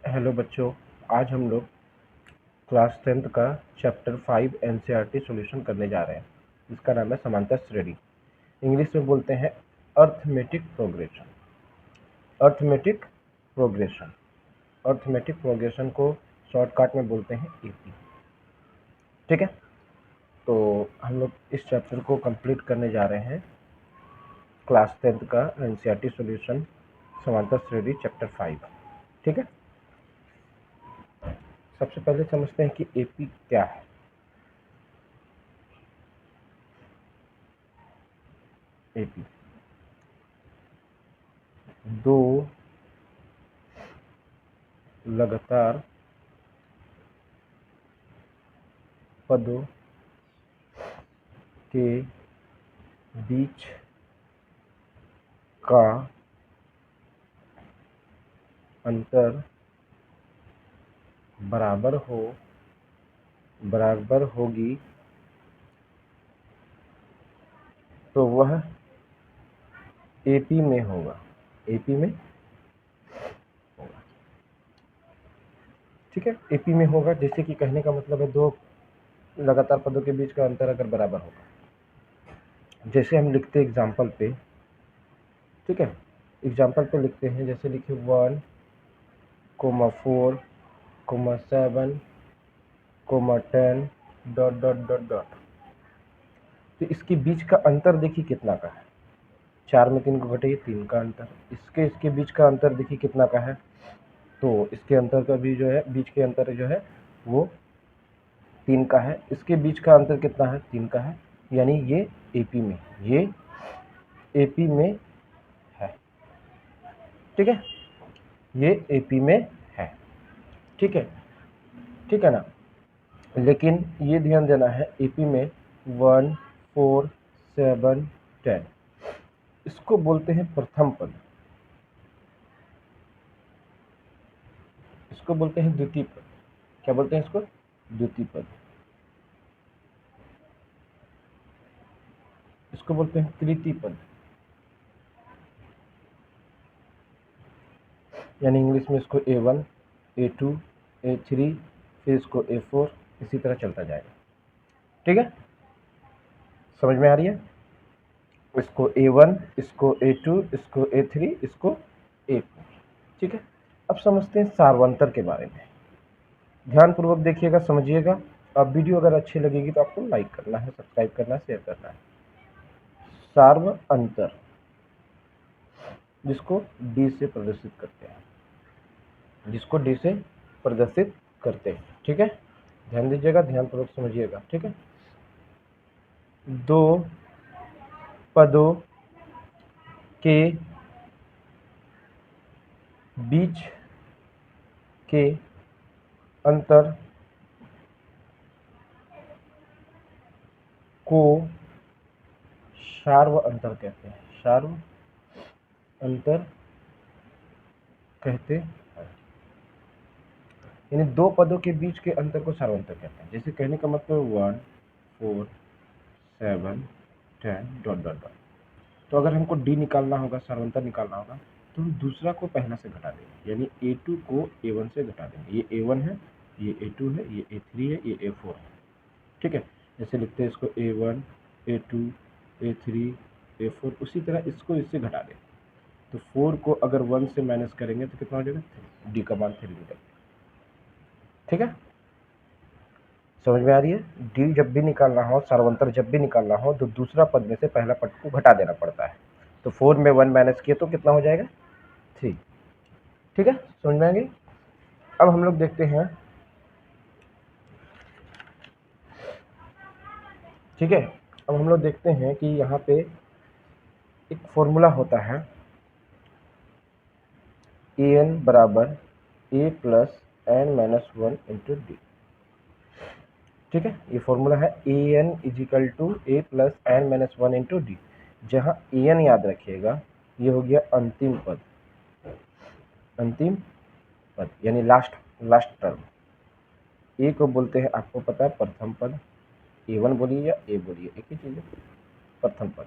Hello बच्चों, आज हम लोग क्लास 10th का चैप्टर 5 एनसीईआरटी सॉल्यूशन करने जा रहे हैं, जिसका नाम है समांतर श्रेणी। इंग्लिश में बोलते हैं arithmetic progression. Arithmetic progression arithmetic progression को शॉर्टकट में बोलते हैं एपी। ठीक है, तो हम लोग इस चैप्टर को कंप्लीट करने जा रहे हैं, क्लास 10th का एनसीईआरटी सॉल्यूशन समांतर श्रेणी चैप्टर 5। ठीक है, सबसे पहले समझते हैं कि एपी क्या है। एपी दो लगातार पदों के बीच का अंतर बराबर होगी तो वह एपी में होगा। एपी में होगा। ठीक है, एपी में होगा, जैसे कि कहने का मतलब है दो लगातार पदों के बीच का अंतर अगर बराबर होगा। जैसे हम लिखते हैं एग्जाम्पल पे, ठीक है, एग्जाम्पल पे लिखते हैं, जैसे लिखे 1, 4, 7, 10 ... तो इसके बीच का अंतर देखिए कितना का है। 4 में 3 को घटाइए, 3 का अंतर। इसके बीच का अंतर देखिए कितना का है, तो इसके अंतर का भी जो है, बीच के अंतर जो है वो 3 का है। इसके बीच का अंतर कितना है, 3 का है, यानी ये एपी में है। ठीक है, ये एपी में है। ठीक है ना। लेकिन ये ध्यान देना है, एपी में 1, 4, 7, 10 इसको बोलते हैं प्रथम पद, इसको बोलते हैं द्वितीय पद। क्या बोलते हैं इसको? द्वितीय पद। इसको बोलते हैं तृतीय पद, यानी इंग्लिश में इसको A1, A2, A3, फिर इसको A4, इसी तरह चलता जाएगा। ठीक है, समझ में आ रही है? इसको A1, इसको A2, इसको A3, इसको A4। ठीक है, अब समझते हैं सार्वंतर के बारे में। ध्यानपूर्वक देखिएगा, समझिएगा। अब वीडियो अगर अच्छी लगेगी तो आपको लाइक करना है, सब्सक्राइब करना है, शेयर करना है। सार्व अंतर, जिसको डी से प्रदर्शित करते हैं, ठीक है, ध्यान दीजिएगा, ध्यानपूर्वक समझिएगा। ठीक है, दो पदों के बीच के अंतर को सार्व अंतर कहते हैं। सार्व अंतर कहते हैं, यानी दो पदों के बीच के अंतर को सार्वंतर कहते हैं। जैसे कहने का मतलब 1, 4, 7, 10 ... तो अगर हमको डी निकालना होगा, सार्वंतर निकालना होगा, तो हम दूसरा को पहला से घटा देंगे, यानी A2 को A1 से घटा देंगे। ये A1 है, ये A2 है, ये A3 है, ये A4 है। ठीक है, जैसे लिखते हैं इसको A1, A2, A3, A4, उसी तरह इसको इससे घटा दें। तो 4 को अगर 1 से माइनस करेंगे तो कितना हो जाएगा? डी का मान 3 निकलेगा। ठीक है, समझ में आ रही है? डी जब भी निकालना हो, सार्वंतर जब भी निकालना हो, तो दूसरा पद में से पहला पद को घटा देना पड़ता है। तो 4 में 1 माइनस किए तो कितना हो जाएगा? 3। ठीक है, समझ में आ गई? अब हम लोग देखते हैं, ठीक है, अब हम लोग देखते हैं कि यहाँ पे एक फॉर्मूला होता है, an बराबर a plus n minus 1 into D. ठीक है, ये फॉर्मूला है an equal to a plus n minus 1 into D, जहाँ an याद रखिएगा ये हो गया अंतिम पद यानी लास्ट टर्म। ए को बोलते हैं, आपको पता है, प्रथम पद। A1 बोलिए या ए बोलिए, एक ही चीज़ है, प्रथम पद।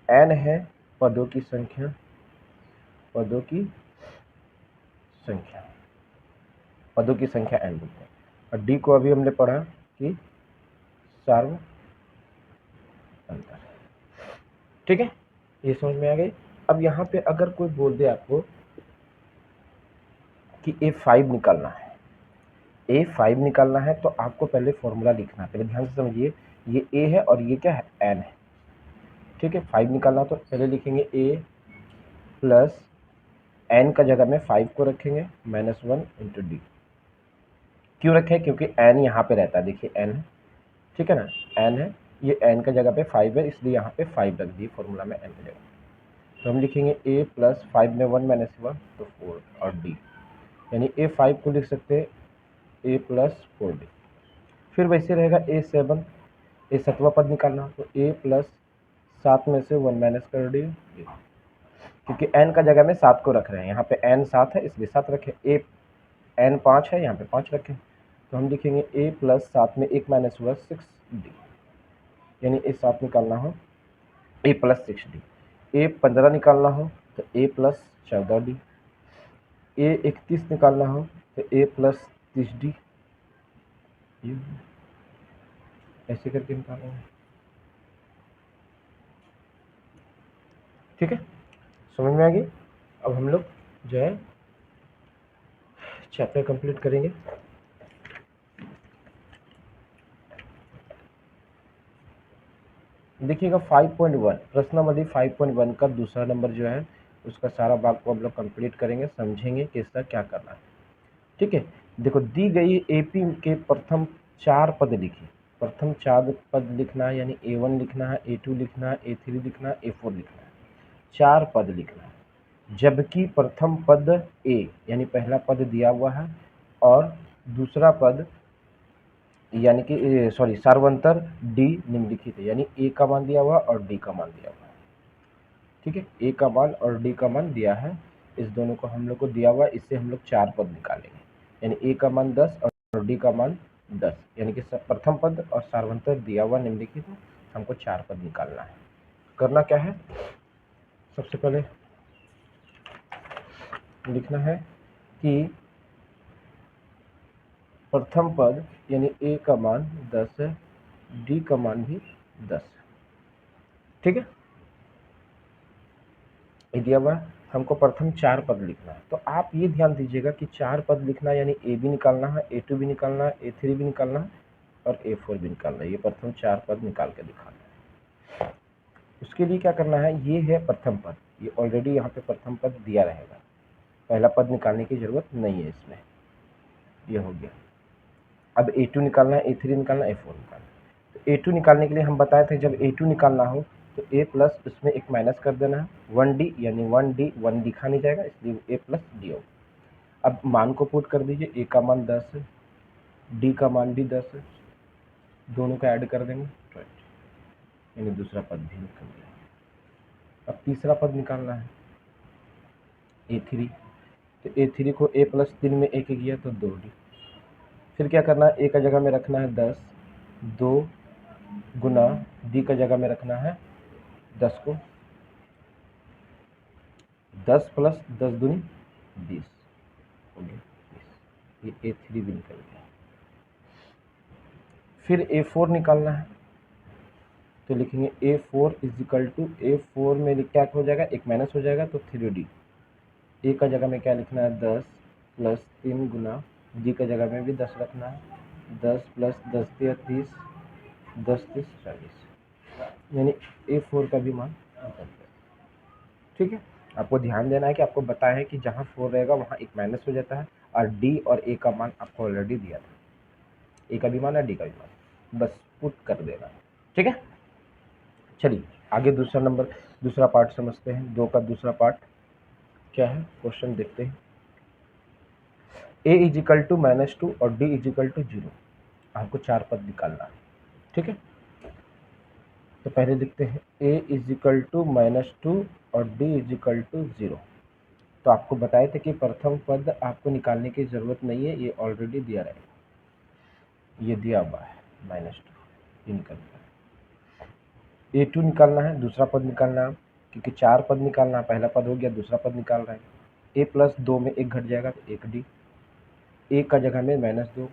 n है पदों की संख्या, पदों की संख्या n बोलते हैं। और डी को अभी हमने पढ़ा कि सार्व अंतर। ठीक है, ये समझ में आ गई। अब यहाँ पे अगर कोई बोल दे आपको कि A5 निकालना है, A5 निकालना है, तो आपको पहले फॉर्मूला लिखना है। पहले ध्यान से समझिए, ये A है और ये क्या है, N है। ठीक है, 5 निकालना तो पहले लिखेंगे A प्लस N का जगह में 5 को रखेंगे -1 इंटू डी। क्यों रखें, क्योंकि N यहाँ पे रहता है, देखिए N है, ठीक है ना, N है, ये N का जगह पे 5 है, इसलिए यहाँ पे 5 रख दिए फॉर्मूला में N की जगह। तो हम लिखेंगे A प्लस 5 में 1 -1 तो 4 और D, यानी A5 को लिख सकते हैं A प्लस 4D। फिर वैसे रहेगा A7, ए 7वां पद निकालना, तो A प्लस 7 में से 1 माइनस कर डी, क्योंकि n का जगह में 7 को रख रहे हैं, यहाँ पे n 7 है इसलिए 7 रखें। A n 5 है, यहाँ पे 5 रखें, तो हम लिखेंगे A प्लस 7 में 1 माइनस हुआ 6D, यानी A7 निकालना हो A प्लस 6D। A15 निकालना हो तो A प्लस 14D। A31 निकालना हो तो A प्लस 30D, ऐसे करके निकालेंगे। ठीक है, समझ में आ गई। अब हम लोग जो है चैप्टर कंप्लीट करेंगे। देखिएगा 5.1 प्रश्नावली 5.1 का दूसरा नंबर जो है उसका सारा भाग को हम लोग कंप्लीट करेंगे, समझेंगे कि इसका क्या करना है। ठीक है, देखो दी गई एपी के प्रथम 4 पद लिखिए। प्रथम 4 पद लिखना है, यानी A1 लिखना है, A2 लिखना है, A3 लिखना है, A4 लिखना है, 4 पद लिखना है। जबकि प्रथम पद A यानी पहला पद दिया हुआ है और दूसरा पद यानी कि सॉरी सार्वंतर डी निम्नलिखित है, यानी ए का मान दिया हुआ और डी का मान दिया हुआ है। ठीक है, ए का मान और डी का मान दिया है, इस दोनों को हम लोग को दिया हुआ है, इससे हम लोग 4 पद निकालेंगे, यानी ए का मान 10 और डी का मान 10, यानी कि प्रथम पद और सार्वंतर दिया हुआ निम्नलिखित है, हमको 4 पद निकालना है। करना क्या है, सबसे पहले लिखना है कि प्रथम पद यानी ए का मान 10 है, डी का मान भी 10 है। ठीक है, ये दिया हुआ है, हमको प्रथम 4 पद लिखना है। तो आप ये ध्यान दीजिएगा कि 4 पद लिखना है, यानी ए भी निकालना है, A2 भी निकालना है, A3 भी निकालना है और A4 भी निकालना है। ये प्रथम 4 पद निकाल के दिखाना है। उसके लिए क्या करना है, ये है प्रथम पद, ये ऑलरेडी यहाँ पे प्रथम पद दिया रहेगा, पहला पद निकालने की जरूरत नहीं है इसमें, ये हो गया। अब A2 निकालना है, A3 निकालना है, A4 निकालना है। तो A2 निकालने के लिए हम बताए थे जब A2 निकालना हो तो A प्लस उसमें एक माइनस कर देना है, 1D, यानी 1D 1 लिखा नहीं जाएगा, इसलिए A प्लस डी होगा। अब मान को पुट कर दीजिए, A का मान 10 है, D का मान भी 10 है, दोनों का ऐड कर देंगे 20, यानी दूसरा पद भी निकल गया। अब तीसरा पद निकालना है A3, तो A3 को A प्लस 3 में 1 किया तो 2D। फिर क्या करना है, A का जगह में रखना है 10, 2 गुना D का जगह में रखना है 10 को, 10 प्लस 10 दूनी 20 हो गया, ये A3 भी निकल गया। फिर A4 निकालना है, तो लिखेंगे A4 is equal to, A4 में क्या हो जाएगा, एक माइनस हो जाएगा तो 3D। ए का जगह में क्या लिखना है, 10 प्लस 3 गुना डी का जगह में भी 10 रखना है, 10 प्लस 10 3 30, 10 30 40, यानी A4 का भी मान निकल गया। ठीक है, आपको ध्यान देना है कि आपको बताया है कि जहाँ 4 रहेगा वहाँ एक माइनस हो जाता है, और डी और ए का मान आपको ऑलरेडी दिया था, ए का भी मान है, डी का भी मान, बस पुट कर देना। ठीक है, चलिए आगे दूसरा नंबर, दूसरा पार्ट समझते हैं। 2 का दूसरा पार्ट क्या है, क्वेश्चन देखते हैं। a इज इक्वल टू -2 और d इज इक्वल टू 0, आपको 4 पद निकालना है। ठीक है, तो पहले लिखते हैं a इज इक्वल टू -2 और d इज इक्वल टू 0। तो आपको बताए थे कि प्रथम पद आपको निकालने की जरूरत नहीं है, ये ऑलरेडी दिया रहेगा, ये दिया हुआ है -2, ये निकल गया। A2 निकालना है, दूसरा पद निकालना है, क्योंकि 4 पद निकालना है, पहला पद हो गया, दूसरा पद निकाल रहे हैं। a प्लस 2 में 1 घट जाएगा तो 1D, ए का जगह में -2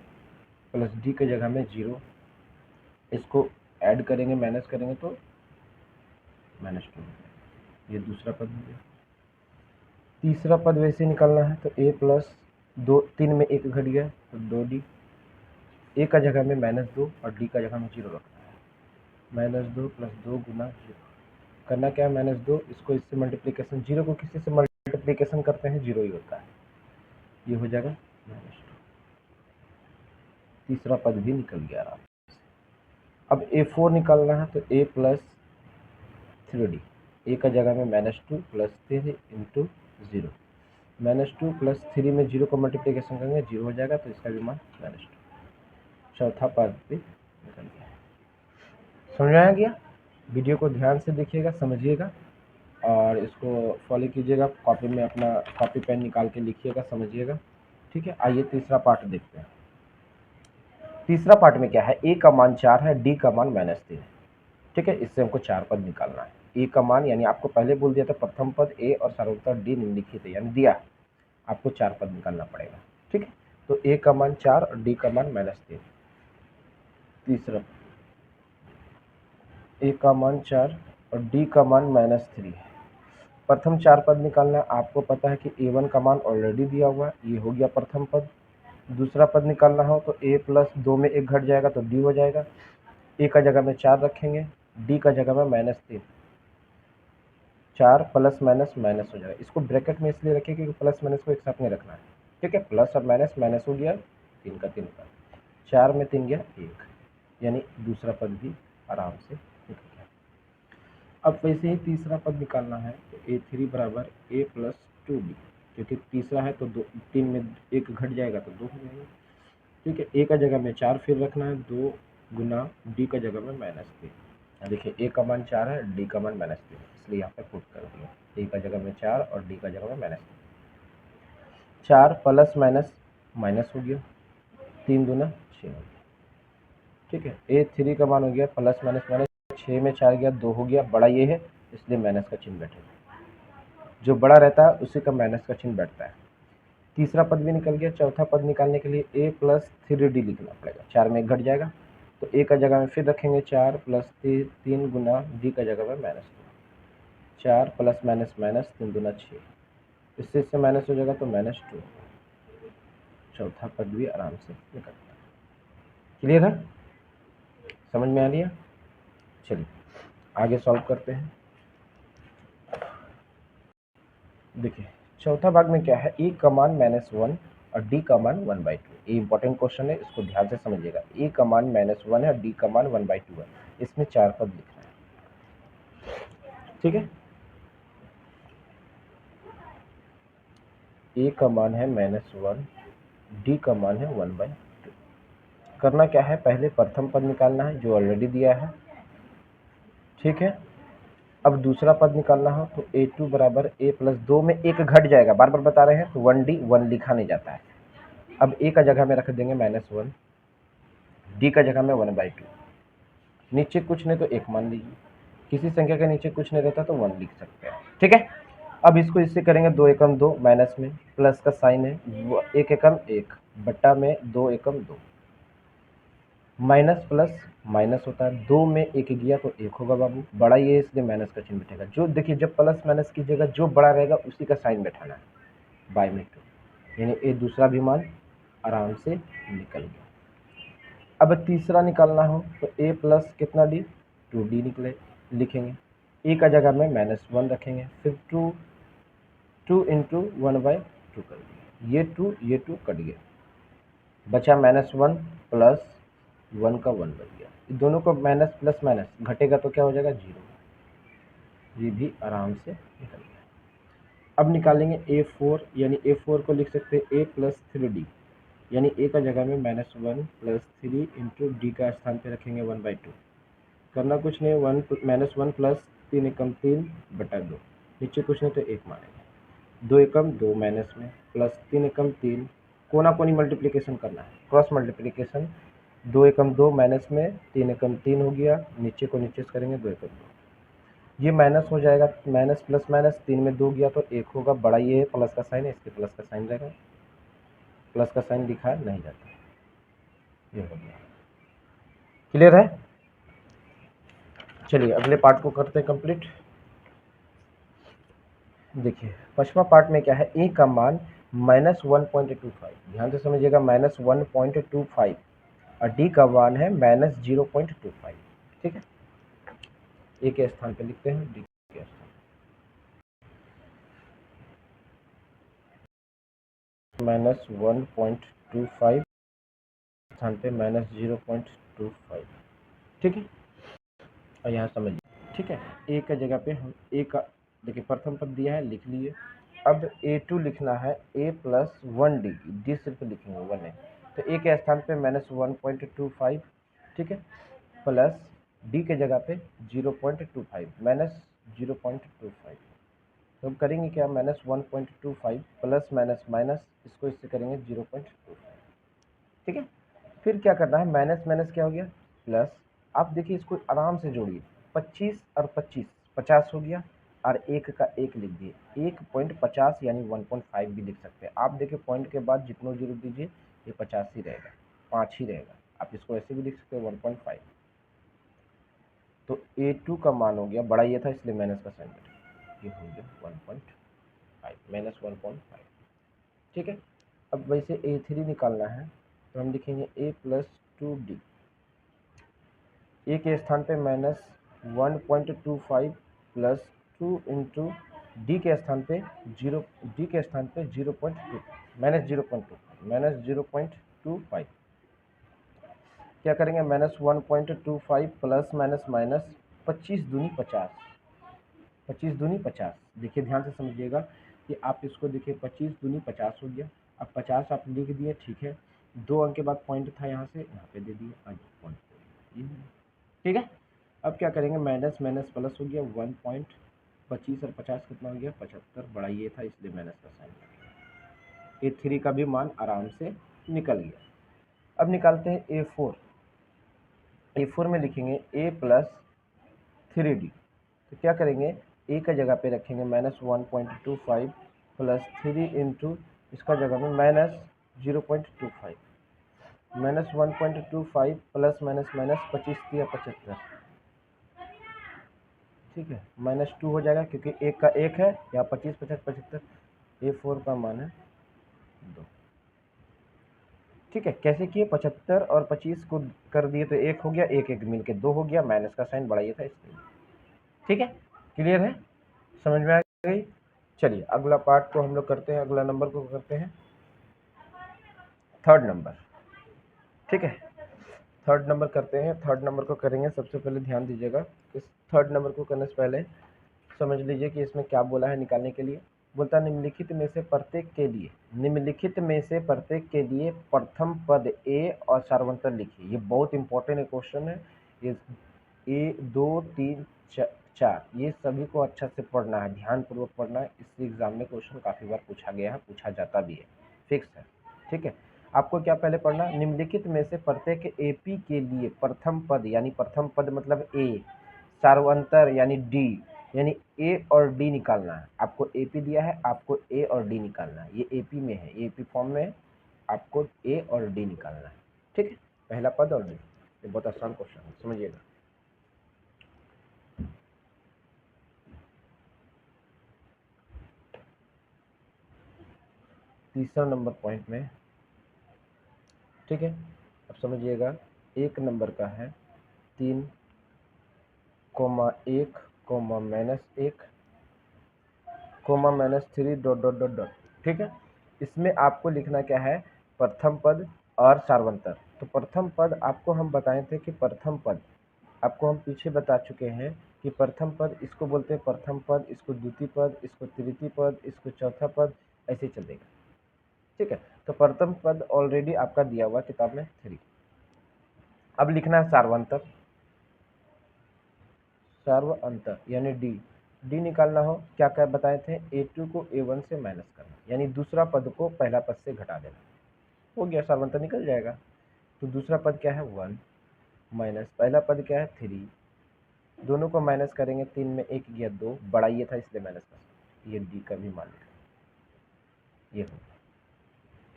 प्लस डी के जगह में 0, इसको ऐड करेंगे माइनस करेंगे तो -2, ये दूसरा पद हो गया। तीसरा पद वैसे निकालना है तो a प्लस 2, 3 में 1 घट गया तो 2d, ए का जगह में -2 और डी का जगह में 0 रखना है। -2 प्लस 2 गुना 0, करना क्या है -2, इसको इससे मल्टीप्लिकेशन, 0 को किसी से मल्टीप्लिकेशन करते हैं 0 ही होता है, ये हो जाएगा -2। तीसरा पद भी निकल गया आराम। अब a4 निकालना है तो a प्लस 3d, ए का जगह में -2 प्लस 3 इंटू 0, -2 प्लस 3 में 0 को मल्टीप्लिकेशन करेंगे 0 हो जाएगा तो इसका भी मान -2। चौथा पद भी निकल गया। समझाया गया? वीडियो को ध्यान से देखिएगा, समझिएगा और इसको फॉलो कीजिएगा, कॉपी में अपना कॉपी पेन निकाल के लिखिएगा, समझिएगा। ठीक है, आइए तीसरा पार्ट देखते हैं। तीसरा पार्ट में क्या है, ए का मान 4 है, डी का मान -3 है। ठीक है, इससे हमको 4 पद निकालना है। ए का मान यानी आपको पहले बोल दिया था प्रथम पद ए और सर्वोत्तर डी निम्नलिखित है, यानी दिया, आपको 4 पद निकालना पड़ेगा। ठीक है, तो ए का मान 4 और डी का मान -3। तीसरा, ए का मान 4 और डी का मान -3 है। प्रथम 4 पद निकालना है, आपको पता है कि a1 का मान ऑलरेडी दिया हुआ है, ये हो गया प्रथम पद। दूसरा पद निकालना हो तो a प्लस 2 में 1 घट जाएगा तो d हो जाएगा, a का जगह में 4 रखेंगे, d का जगह में -3, 4 प्लस माइनस माइनस हो जाएगा। इसको ब्रैकेट में इसलिए रखिए क्योंकि प्लस माइनस को एक साथ में रखना है। ठीक है, प्लस और माइनस, माइनस हो गया 3 का 3 का, 4 में 3 गया 1, यानी दूसरा पद भी आराम से निकल गया। अब वैसे ही तीसरा पद निकालना है तो a3 बराबर a प्लस 2b, क्योंकि तीसरा है तो 3 में 1 घट जाएगा तो 2 हो जाएगा। ठीक है, a का जगह में 4 फिर रखना है, 2 गुना d का जगह में -3। देखिए a का मान 4 है, d का मान -3, इसलिए यहाँ पे पुट कर दिया, a का जगह में 4 और d का जगह में -3। 4 प्लस माइनस माइनस हो गया, 3 दूना 6 हो गया। ठीक है, a3 का मान हो गया प्लस माइनस माइनस, 6 में 4 गया 2 हो गया, बड़ा ये है इसलिए माइनस का चिन्ह बैठेगा, जो बड़ा रहता है उसी का माइनस का चिन्ह बैठता है। तीसरा पद भी निकल गया। चौथा पद निकालने के लिए a प्लस 3d लिखना पड़ेगा, 4 में 1 घट जाएगा तो a का जगह में फिर रखेंगे 4 प्लस 3 गुना d का जगह में -2, 4 प्लस माइनस माइनस 3 दूना 6, इससे माइनस हो जाएगा तो -2। चौथा पद भी आराम से निकल गया। क्लियर है? समझ में आ लिया? चलिए आगे सॉल्व करते हैं। देखिए चौथा भाग में क्या है, ए का मान -1 और डी का मान 1/2। ये इंपॉर्टेंट क्वेश्चन है, इसको ध्यान से समझिएगा। ए का मान -1 है और डी का मान 1/2 है, इसमें 4 पद लिखना है। ठीक है, ए का मान है -1, डी का मान है 1/2। करना क्या है, पहले प्रथम पद निकालना है जो ऑलरेडी दिया है। ठीक है, अब दूसरा पद निकालना हो तो a2 बराबर a प्लस 2 में 1 घट जाएगा, बार बार बता रहे हैं, तो 1d 1 लिखा नहीं जाता है। अब a का जगह में रख देंगे -1, d का जगह में 1/2, नीचे कुछ नहीं तो 1 मान लीजिए, किसी संख्या के नीचे कुछ नहीं रहता तो 1 लिख सकते हैं। ठीक है, अब इसको इससे करेंगे, 2 एकम 2, माइनस में प्लस का साइन है, 1 एकम 1 बट्टा में 2 एकम 2, माइनस प्लस माइनस होता है, 2 में 1 गया तो 1 होगा बाबू, बड़ा ये है इसलिए माइनस का चिन्ह बैठेगा। जो देखिए जब प्लस माइनस कीजिएगा जो बड़ा रहेगा उसी का साइन बैठाना है, बाय में 2, यानी ये दूसरा भी मान आराम से निकल गया। अब तीसरा निकालना हो तो a प्लस कितना d 2d निकले लिखेंगे, a का जगह में -1 रखेंगे, फिर 2 इंटू 1/2 कर दिया, ये 2 कट गया, बचा -1 प्लस 1 का 1 बच गया। दोनों को माइनस प्लस माइनस घटेगा तो क्या हो जाएगा 0, ये भी आराम से निकल गया। अब निकालेंगे a4, यानी a4 को लिख सकते हैं a प्लस 3d, यानी a का जगह में -1 प्लस 3 इंटू डी का स्थान पे रखेंगे 1/2। करना कुछ नहीं, -1 प्लस 3 एकम 3 बटा 2, नीचे कुछ नहीं तो 1 मारेंगे, 2 एकम 2 माइनस में प्लस 3 एकम 3, कोना कोनी मल्टीप्लिकेशन करना है, क्रॉस मल्टीप्लिकेशन, 2 एकम 2 माइनस में 3 एकम 3 हो गया, नीचे को नीचे से करेंगे 2 एकम 2, ये माइनस हो जाएगा, माइनस प्लस माइनस 3 में 2 गया तो 1 होगा, बड़ा ये है प्लस का साइन है इसके प्लस का साइन रहेगा, प्लस का साइन दिखाया नहीं जाता। ये हो गया, क्लियर है। चलिए अगले पार्ट को करते हैं कंप्लीट। देखिए पचवां पार्ट में क्या है, ए का मान -1.25, ध्यान से समझिएगा, -1.25, और डी का मान है -0.25। ठीक है, ए के स्थान पे लिखते हैं डी के स्थान -1.25 स्थान पे -0.25। ठीक है, और यहाँ समझिए, ठीक है, ए का जगह पे हम ए का, देखिए प्रथम पद दिया है लिख लिए। अब a2 लिखना है a + 1d, डी सिर्फ लिखेंगे 1 है, तो a के स्थान पे -1.25, ठीक है, प्लस d के जगह पे 0.25 -0.25। तो हम करेंगे क्या, -1.25 प्लस माइनस माइनस, इसको इससे करेंगे 0.25। ठीक है, फिर क्या करना है, माइनस माइनस क्या हो गया प्लस। आप देखिए इसको आराम से जोड़िए, 25 और 25 50 हो गया, और एक का एक लिख दिए, 1.50 यानी 1.5 भी लिख सकते हैं आप। देखिए पॉइंट के बाद जितना जीरो दीजिए ये 50 ही रहेगा, 5 ही रहेगा, आप इसको ऐसे भी लिख सकते हैं 1.5। तो a2 का मान हो गया, बड़ा ये था इसलिए माइनस का साइन बैठा, ये हो गया 1.5 -1.5। ठीक है, अब वैसे a3 निकालना है तो हम लिखेंगे a + 2d, ए के स्थान पे -1.25 प्लस 2 इंटू डी के स्थान पे 0, डी के स्थान पे 0.2 -0.25 क्या करेंगे, -1.25 प्लस माइनस माइनस 25 दूनी 50, 25 दूनी 50। देखिए ध्यान से समझिएगा कि आप इसको देखिए 25 दूनी 50 हो गया। अब 50 आप लिख दिए, ठीक है, 2 अंक के बाद पॉइंट था यहाँ से यहाँ पे दे दिए, आज पॉइंट, ठीक है। अब क्या करेंगे, माइनस माइनस प्लस हो गया, 1.25 और 50 कितना हो गया 75, बड़ा ये था इसलिए माइनस का साइन। a3 का भी मान आराम से निकल गया। अब निकालते हैं a4, a4 में लिखेंगे a + 3d, तो क्या करेंगे, a का जगह पे रखेंगे -1.25 प्लस 3 इंटू इसका जगह में -0.25, -1.25 प्लस माइनस माइनस 25 दिया 75, ठीक है, -2 हो जाएगा क्योंकि एक का एक है, यहाँ 25 50 75, a4 का मान है 2। ठीक है, कैसे किए, 75 और 25 को कर दिए तो एक हो गया, एक एक मिल के 2 हो गया, माइनस का साइन बढ़ाइए था इसलिए। ठीक है, क्लियर है, समझ में आ गई। चलिए अगला पार्ट को हम लोग करते हैं, अगला नंबर को करते हैं थर्ड नंबर। ठीक है, थर्ड नंबर करते हैं। थर्ड नंबर को करेंगे, सबसे पहले ध्यान दीजिएगा, इस थर्ड नंबर को करने से पहले समझ लीजिए कि इसमें क्या बोला है निकालने के लिए। बोलता निम्नलिखित में से प्रत्येक के लिए, निम्नलिखित में से प्रत्येक के लिए प्रथम पद ए और सार्वंतर लिखिए। ये बहुत इंपॉर्टेंट क्वेश्चन है, ये 1 2 3 4 ये सभी को अच्छा से पढ़ना है, ध्यानपूर्वक पढ़ना है। इस एग्जाम में क्वेश्चन काफ़ी बार पूछा गया है, पूछा जाता भी है, फिक्स है। ठीक है, आपको क्या पहले पढ़ना, निम्नलिखित में से प्रत्येक एपी के लिए प्रथम पद, यानी प्रथम पद मतलब ए, सार्वंतर यानी डी, यानी ए और डी निकालना है। आपको एपी दिया है, आपको ए और डी निकालना है, ये एपी में है, एपी फॉर्म में है, आपको ए और डी निकालना है। ठीक है, पहला पद और डी, ये बहुत आसान क्वेश्चन है, समझिएगा। तीसरा नंबर पॉइंट में, ठीक है, अब समझिएगा, एक नंबर का है 3, -1, -1, -3 डॉट डॉट डॉट डॉट। ठीक है, इसमें आपको लिखना क्या है, प्रथम पद और सार्वंतर। तो प्रथम पद आपको हम बताए थे कि प्रथम पद आपको हम पीछे बता चुके हैं कि प्रथम पद इसको बोलते हैं प्रथम पद, इसको द्वितीय पद, इसको तृतीय पद, इसको चौथा पद, ऐसे चलेगा। ठीक है, तो प्रथम पद ऑलरेडी आपका दिया हुआ किताब में 3। अब लिखना है सार्वंतर, सार्वअंतर यानी डी, डी निकालना हो क्या क्या बताए थे, a2 को a1 से माइनस करना, यानी दूसरा पद को पहला पद से घटा देना, हो गया, सार्वंतर निकल जाएगा। तो दूसरा पद क्या है 1 माइनस पहला पद क्या है 3, दोनों को माइनस करेंगे, 3 में 1 गया 2, बड़ा ये था इसलिए माइनस का, ये डी का भी मान लिखा, ये हो,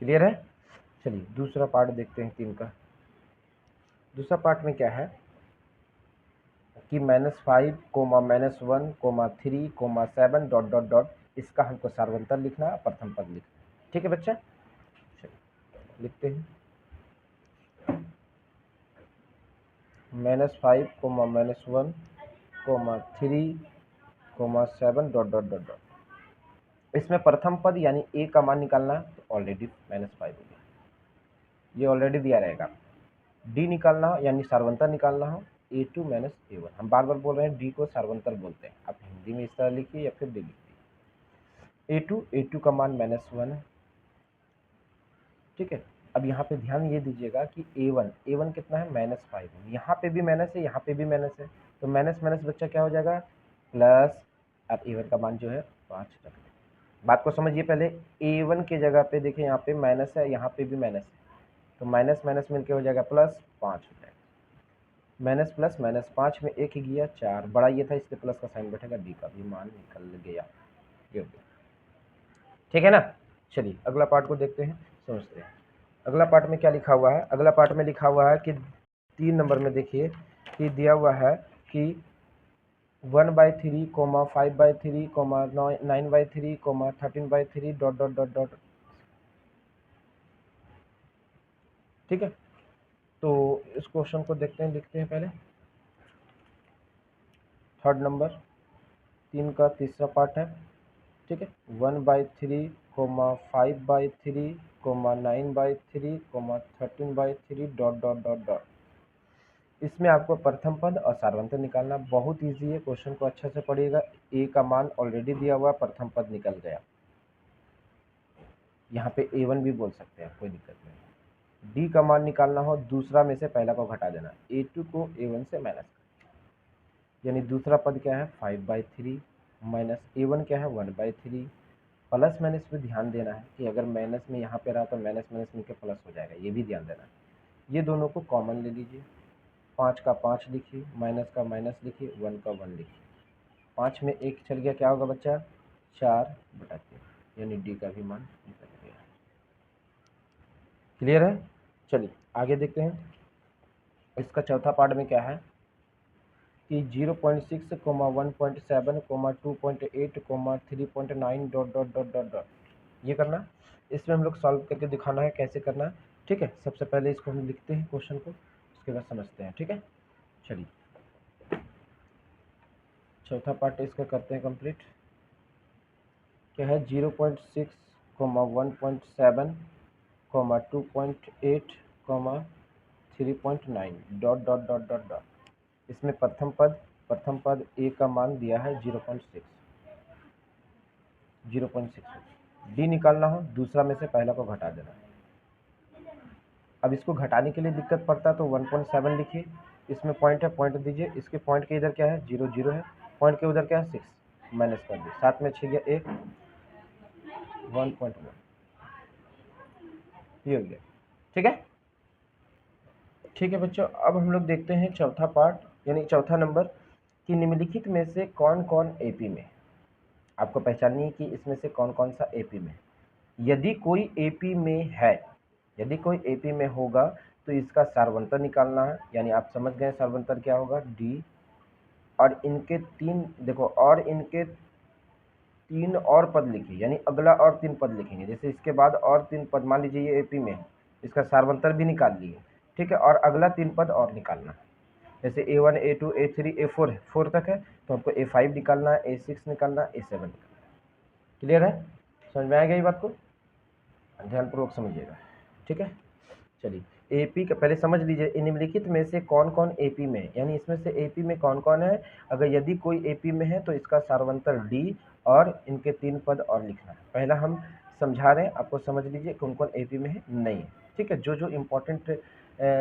क्लियर है। चलिए दूसरा पार्ट देखते हैं 3 का। दूसरा पार्ट में क्या है कि -5, -1, 3, 7 डॉट डॉट डॉट, इसका हमको सार्वंतर लिखना है, प्रथम पद लिखना है। ठीक है बच्चा, चलिए लिखते हैं -5, -1, 3, 7 डॉट डॉट डॉट डॉट। इसमें प्रथम पद यानी ए का मान निकालना है, तो ऑलरेडी -5 हो गया, ये ऑलरेडी दिया रहेगा। डी निकालना हो यानी सार्वंतर निकालना हो, A2 - A1। हम बार बार बोल रहे हैं डी को सार्वंतर बोलते हैं, आप हिंदी में इस तरह लिखिए या फिर डी लिखिए। A2 का मान -1 है। ठीक है, अब यहाँ पे ध्यान ये दीजिएगा कि A1 कितना है, -5 है। यहाँ पे भी माइनस है, यहाँ पे भी माइनस है, तो माइनस माइनस बच्चा क्या हो जाएगा, प्लस। अब A1 का मान जो है 5 रख दें। बात को समझिए, पहले A1 की जगह पे देखिए, यहाँ पे माइनस है, यहाँ पे भी माइनस है, तो माइनस माइनस मिलके हो जाएगा प्लस, 5 हो जाएगा। माइनस प्लस -5 में 1 ही गया, 4 बड़ा ये था, इसलिए प्लस का साइन बैठेगा, डी का भी मान निकल गया। ये हो गया, ठीक है ना। चलिए अगला पार्ट को देखते हैं, समझते हैं। अगला पार्ट में क्या लिखा हुआ है, अगला पार्ट में लिखा हुआ है कि 3 नंबर में देखिए कि दिया हुआ है कि 1/3, 5/3, 9/3, 13/3 डॉट डॉट डॉट डॉट। ठीक है, तो इस क्वेश्चन को देखते हैं, लिखते हैं पहले। थर्ड नंबर 3 का तीसरा पार्ट है। ठीक है, 1/3, 5/3, 9/3, 13/3 डॉट डॉट डॉट डॉट। इसमें आपको प्रथम पद और सार्वंतर निकालना, बहुत इजी है। क्वेश्चन को अच्छे से पढ़िएगा। ए का मान ऑलरेडी दिया हुआ, प्रथम पद निकल गया, यहाँ पे A1 भी बोल सकते हैं, कोई दिक्कत नहीं। डी का मान निकालना हो, दूसरा में से पहला को घटा देना, A2 को A1 से माइनस कर, यानी दूसरा पद क्या है 5/3 माइनस A1 क्या है 1/3। प्लस माइनस पे ध्यान देना है कि अगर माइनस में यहाँ पे रहा तो माइनस माइनस मिलकर प्लस हो जाएगा, ये भी ध्यान देना है। ये दोनों को कॉमन ले लीजिए, 5 का 5 लिखिए, माइनस का माइनस लिखिए, 1 का 1 लिखिए। 5 में 1 चल गया, क्या होगा बच्चा 4/3, यानी डी का भी मान निकल गया। क्लियर है, चलिए आगे देखते हैं। इसका चौथा पार्ट में क्या है कि 0.6, 1.7, 2.8, 3.9 dot dot dot dot dot, ये करना। इसमें हम लोग सॉल्व करके दिखाना है कैसे करना है। ठीक है, सबसे पहले इसको हम लिखते हैं क्वेश्चन को, उसके बाद समझते हैं। ठीक है, चलिए चौथा पार्ट इसका करते हैं कंप्लीट। क्या है 0.6, 1.7, 2.8, 3.9 dot dot dot dot dot. इसमें प्रथम पद ए का मान दिया है 0.6, 0.6। डी निकालना हो, दूसरा में से पहला को घटा देना है। अब इसको घटाने के लिए दिक्कत पड़ता है तो 1.7 लिखिए, इसमें पॉइंट है, पॉइंट दीजिए, इसके पॉइंट के इधर क्या है 0 0 है, पॉइंट के उधर क्या है 6, माइनस कर दिए, 7 में 6 गया 1, 1.1, ये हो गया। ठीक है, ठीक है बच्चों, अब हम लोग देखते हैं चौथा पार्ट यानी चौथा नंबर कि निम्नलिखित में से कौन कौन एपी में। आपको पहचानिए कि इसमें से कौन कौन सा एपी में। यदि कोई एपी में है, यदि कोई एपी में होगा तो इसका सार्वंतर निकालना है, यानी आप समझ गए सार्वंतर क्या होगा डी। और इनके 3 देखो, और इनके 3 और पद लिखिए, यानी अगला और 3 पद लिखेंगे। जैसे इसके बाद और 3 पद, मान लीजिए ये एपी में, इसका सार्वंतर भी निकाल लिए। ठीक है, और अगला 3 पद और निकालना है। जैसे A1, A2, A3, A4 है, 4 तक है, तो हमको A5 निकालना है, A6 निकालना है, A7 निकालना है। क्लियर है, समझ में आ गई बात को, ध्यानपूर्वक समझिएगा। ठीक है, चलिए एपी का पहले समझ लीजिए, निम्नलिखित में से कौन कौन एपी में है, यानी इसमें से एपी में कौन कौन है। अगर यदि कोई एपी में है तो इसका सार्वंतर डी और इनके 3 पद और लिखना है। पहला हम समझा रहे हैं, आपको समझ लीजिए कौन कौन एपी में है, नहीं है। ठीक है, जो जो इम्पोर्टेंट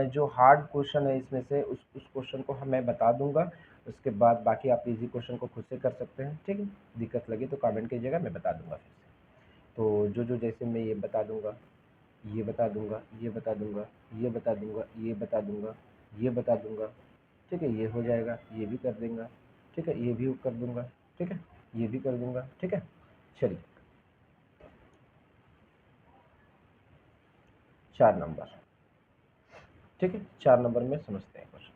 जो हार्ड क्वेश्चन है इसमें से उस क्वेश्चन को मैं बता दूंगा, उसके बाद बाकी आप इजी क्वेश्चन को खुद से कर सकते हैं। ठीक है, दिक्कत लगी तो कमेंट कीजिएगा, मैं बता दूंगा फिर से। तो जो जो जैसे मैं ये बता दूंगा, ये बता दूंगा, ये बता दूंगा, ये बता दूंगा, ये बता दूंगा, ये बता दूंगा। ठीक है, ये हो जाएगा, ये भी कर देंगे। ठीक है, ये भी कर दूंगा। ठीक है, ये भी कर दूंगा। ठीक है, चलिए 4 नंबर। ठीक है, 4 नंबर में समझते हैं क्वेश्चन।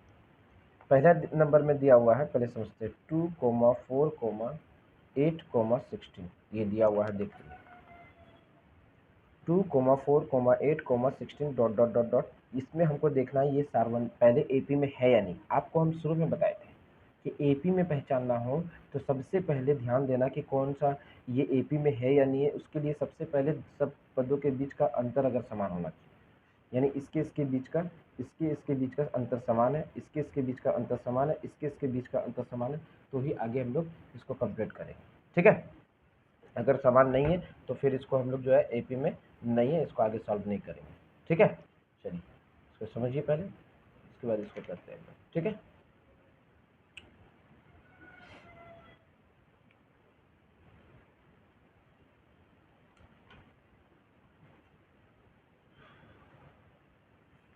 पहला नंबर में दिया हुआ है, पहले समझते हैं। 2, 4, 8, 16 ये दिया हुआ है, देखिए 2, 4, 8, 16 डॉट डॉट डॉट डॉट। इसमें हमको देखना है ये सारवन पहले एपी में है या नहीं। आपको हम शुरू में बताए थे कि एपी में पहचानना हो तो सबसे पहले ध्यान देना कि कौन सा ये एपी में है या नहीं है। उसके लिए सबसे पहले सब पदों के बीच का अंतर अगर समान होना चाहिए, यानी इसके बीच का इसके बीच का अंतर समान है, इसके बीच का अंतर समान है, इसके बीच का अंतर समान है, तो ही आगे हम लोग इसको कंप्लीट करेंगे। ठीक है, अगर समान नहीं है तो फिर इसको हम लोग जो है एपी में नहीं है, इसको आगे सॉल्व नहीं करेंगे। ठीक है, चलिए इसको समझिए पहले, इसके बाद इसको करते हैं। ठीक है,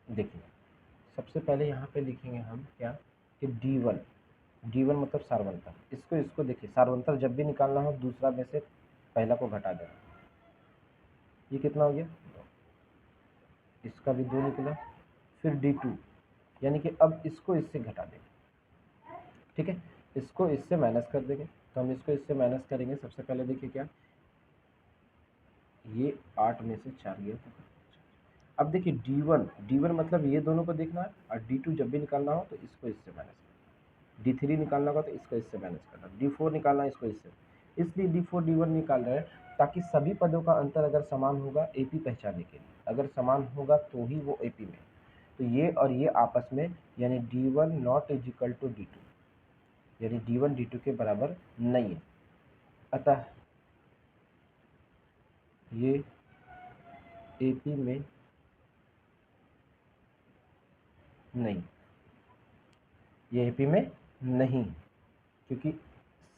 देखिए सबसे पहले यहाँ पे लिखेंगे हम क्या कि D1, D1 मतलब सारवंतर। इसको देखिए, सारवंतर जब भी निकालना हो दूसरा में से पहला को घटा देना। ये कितना हो गया, इसका भी 2 निकला। फिर D2, यानी कि अब इसको इससे घटा देंगे। ठीक है, इसको इससे माइनस कर देंगे, तो हम इसको इससे माइनस करेंगे। सबसे पहले देखिए क्या, ये 8 में से 4 गया। अब देखिए D1 मतलब ये दोनों को देखना है, और D2 जब भी निकालना हो तो इसको इससे माइनस करना। D3 निकालना होगा तो इसको इससे माइनस करना। D4 निकालना है, इसको इससे। इसलिए D4 D1 निकाल रहे हैं ताकि सभी पदों का अंतर अगर समान होगा एपी पहचानने के लिए, अगर समान होगा तो ही वो एपी में। तो ये और ये आपस में, यानी D1 not is equal to D2, यानी D1 D2 के बराबर नहीं है। अतः ये एपी में नहीं, ये एपी में नहीं, क्योंकि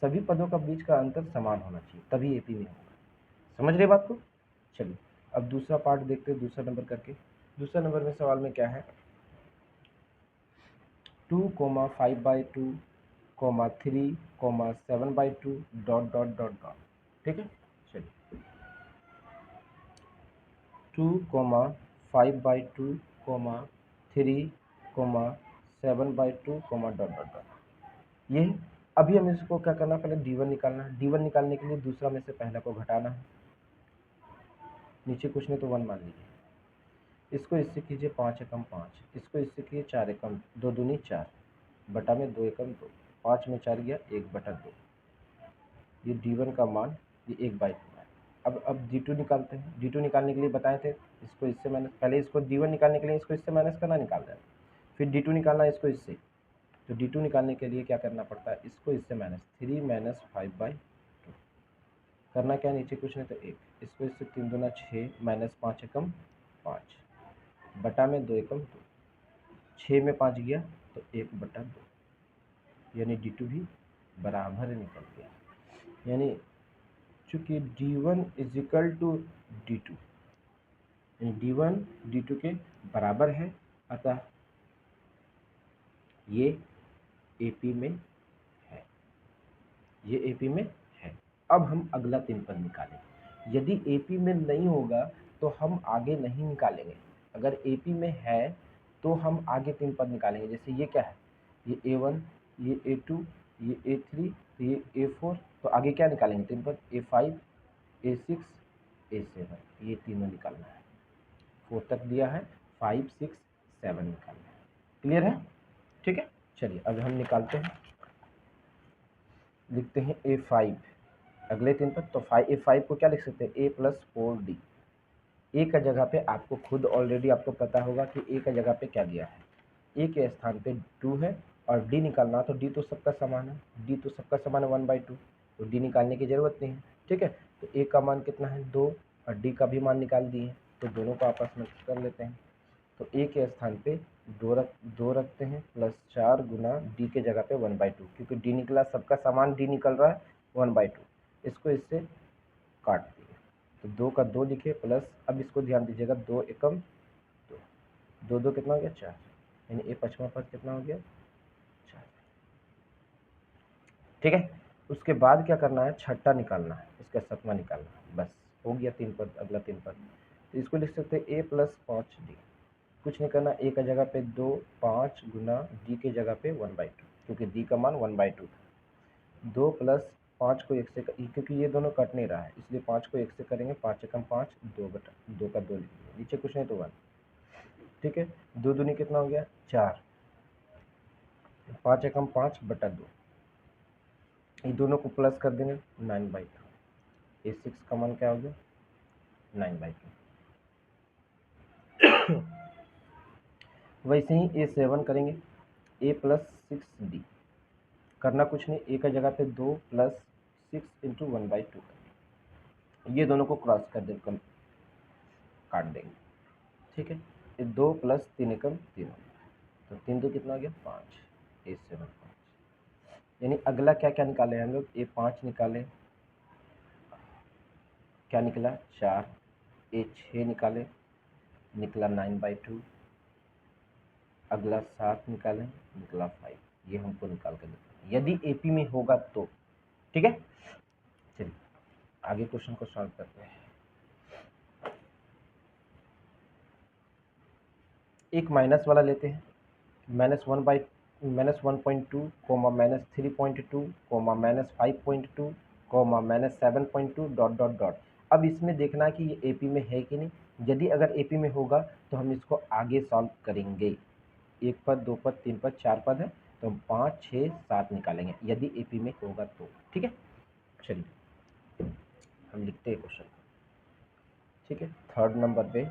सभी पदों का बीच का अंतर समान होना चाहिए, तभी एपी में होगा। समझ रहे बात को? चलिए अब दूसरा पार्ट देखते हैं, दूसरा नंबर करके। दूसरा नंबर में सवाल में क्या है, 2, 5/2, 3, 7/2 डॉट डॉट डॉट डॉट। ठीक है, चलिए 2, 5/2, 3, 7/2 डॉट डॉट डॉट। ये अभी हम इसको क्या करना है, पहले D1 निकालना है। D1 निकालने के लिए दूसरा में से पहला को घटाना है। नीचे कुछ नहीं तो 1 मान लीजिए। इसको इससे कीजिए 5 एकम 5, इसको इससे कीजिए 4 एकम 2 दूनी 4, बटा में 2 एकम 2, 5 में 4 गया 1/2। ये D1 का मान ये 1/2 है। अब D2 निकालते हैं। D2 निकालने के लिए बताए थे, इसको इससे माइनस, पहले इसको D1 निकालने के लिए इसको इससे माइनस करना, निकाल रहे हैं। फिर D2 निकालना है इसको इससे, तो D2 निकालने के लिए क्या करना पड़ता है, इसको इससे माइनस 3 - 5/2 करना। क्या नीचे कुछ नहीं तो 1, इसको इससे 3 दूना 6 -5 एकम 5, बटा में 2 एकम 2, 6 में 5 गया तो 1/2, यानी D2 भी बराबर निकल गया। यानी चूंकि D1 is equal to D2, यानी D1 D2 के बराबर है, अतः ये एपी में है, ये एपी में है। अब हम अगला 3 पद निकालेंगे। यदि एपी में नहीं होगा तो हम आगे नहीं निकालेंगे, अगर एपी में है तो हम आगे 3 पद निकालेंगे। जैसे ये क्या है, ये A1, ये A2, ये A3, ये A4, तो आगे क्या निकालेंगे 3 पद, A5, A6, A7, ये तीनों निकालना है। 4 तक दिया है, 5, 6, 7 निकालना है। क्लियर है? ठीक है, चलिए अब हम निकालते हैं। लिखते हैं A5, अगले 3 पद। तो A5 को क्या लिख सकते हैं, A + 4D। ए का जगह पे आपको खुद ऑलरेडी आपको पता होगा कि ए का जगह पे क्या दिया है, ए के स्थान पे 2 है, और डी निकालना, तो डी तो सबका समान है, डी तो सबका समान है 1/2, तो डी निकालने की ज़रूरत नहीं है। ठीक है, तो ए का मान कितना है 2, और डी का भी मान निकाल दिए, तो दोनों को आपस में कर लेते हैं। तो ए के स्थान पे 2 रखते हैं, +4 गुना डी के जगह पे 1/2, क्योंकि डी निकला, सबका समान डी निकल रहा है 1/2। इसको इससे काट दिए, तो 2 का 2 लिखे, प्लस, अब इसको ध्यान दीजिएगा, 2 एकम 2, 2 2 कितना हो गया 4, यानी ये 5वां पद कितना हो गया 4। ठीक है, उसके बाद क्या करना है, छठा निकालना है, इसका 7वां निकालना है, बस हो गया 3 पद, अगला 3 पद। तो इसको लिख सकते हैं ए प्लस 5d। कुछ नहीं करना, ए का जगह पे 2, 5 गुना डी के जगह पे 1/2, क्योंकि डी का मान 1/2 था। 2 प्लस 5 को 1 से क्योंकि ये दोनों कट नहीं रहा है इसलिए 5 को 1 से करेंगे, 5 एकम 5, 2 का 2 लिखेंगे, नीचे कुछ नहीं तो 1। ठीक है, 2 दूनी कितना हो गया 4, 5 एकम 5/2, ये दोनों को प्लस कर देंगे 9/2। ए 6 का मान क्या हो गया 9/2। वैसे ही ए 7 करेंगे, ए प्लस 6d। करना कुछ नहीं, ए का जगह पे 2 प्लस 6 इंटू 1/2 करेंगे, ये दोनों को क्रॉस कर दे काट देंगे। ठीक है, ये 2 प्लस 3 एकम 3, तो 3 2 कितना हो गया 5, ए 7 5। यानी अगला क्या क्या निकाले हम लोग, ए 5 निकाले, क्या निकला 4, ए 6 निकाले, निकला 9/2, अगला 7 निकालें, निकला 5। ये हमको निकाल कर देते हैं यदि एपी में होगा तो। ठीक है, चलिए आगे क्वेश्चन को सॉल्व करते हैं। एक माइनस वाला लेते हैं, -1/-1.2, -3.2, -5.2, -7.2 डॉट डॉट डॉट। अब इसमें देखना है कि ये एपी में है कि नहीं। यदि अगर एपी में होगा तो हम इसको आगे सॉल्व करेंगे। 1 पद, 2 पद, 3 पद, 4 पद है तो हम 5, 6, 7 निकालेंगे यदि एपी में होगा तो। ठीक है, चलिए हम लिखते हैं क्वेश्चन। ठीक है, थर्ड नंबर पे